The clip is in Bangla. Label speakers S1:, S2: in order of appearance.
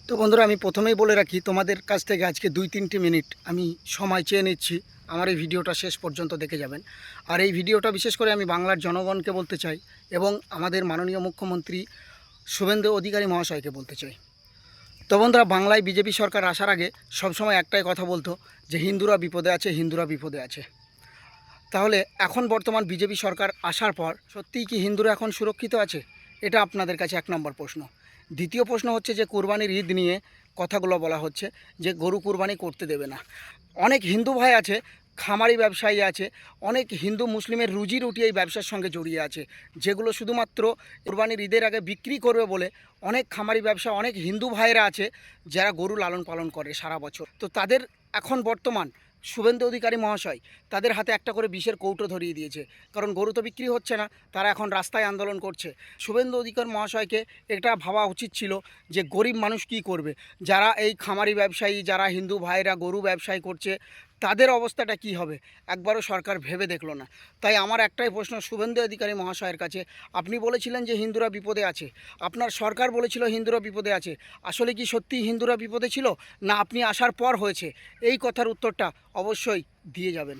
S1: তো বন্ধুরা, আমি প্রথমেই বলে রাখি, তোমাদের কাছ থেকে আজকে 2-3 মিনিট আমি সময় চেয়ে নিচ্ছি। আমার এই ভিডিওটা শেষ পর্যন্ত দেখে যাবেন। আর এই ভিডিওটা বিশেষ করে আমি বাংলার জনগণকে বলতে চাই এবং আমাদের মাননীয় মুখ্যমন্ত্রী শুভেন্দু অধিকারী মহাশয়কে বলতে চাই। তো বন্ধুরা, বাংলায় বিজেপি সরকার আসার আগে সবসময় একটাই কথা বলতো যে হিন্দুরা বিপদে আছে, হিন্দুরা বিপদে আছে। তাহলে এখন বর্তমান বিজেপি সরকার আসার পর সত্যিই কি হিন্দুরা এখন সুরক্ষিত আছে? এটা আপনাদের কাছে 1 নম্বর প্রশ্ন। দ্বিতীয় প্রশ্ন হচ্ছে যে কুরবানির ঈদ নিয়ে কথাগুলো বলা হচ্ছে যে গরু কুরবানি করতে দেবে না। অনেক হিন্দু ভাই আছে, খামারি ব্যবসায়ী আছে, অনেক হিন্দু মুসলিমের রুজি রুটি এই ব্যবসার সঙ্গে জড়িয়ে আছে, যেগুলো শুধুমাত্র কুরবানির ঈদের আগে বিক্রি করবে বলে অনেক খামারি ব্যবসা, অনেক হিন্দু ভাইয়েরা আছে যারা গরু লালন পালন করে সারা বছর। তো তাদের এখন বর্তমান শুভেন্দু অধিকারী মহাশয় তাদের হাতে একটা করে বিষের কৌটো ধরিয়ে দিয়েছে, কারণ গরু তো বিক্রি হচ্ছে না, তারা এখন রাস্তায় আন্দোলন করছে। শুভেন্দু অধিকারী মহাশয়কে এটা ভাবা উচিত ছিল যে গরিব মানুষ কি করবে, যারা এই খামারি ব্যবসায়ী, যারা হিন্দু ভাইরা গরু ব্যবসায়ী করছে, তাদের অবস্থাটা কি হবে একবারও সরকার ভেবে দেখলো না। তাই আমার একটাই প্রশ্ন শুভেন্দু অধিকারী মহাশয়ের কাছে, আপনি বলেছিলেন যে হিন্দুরা বিপদে আছে, আপনার সরকার বলেছিল হিন্দুরা বিপদে আছে, আসলে কি সত্যিই হিন্দুরা বিপদে ছিল না আপনি আসার পর হয়েছে? এই কথার উত্তরটা অবশ্যই দিয়ে যাবেন।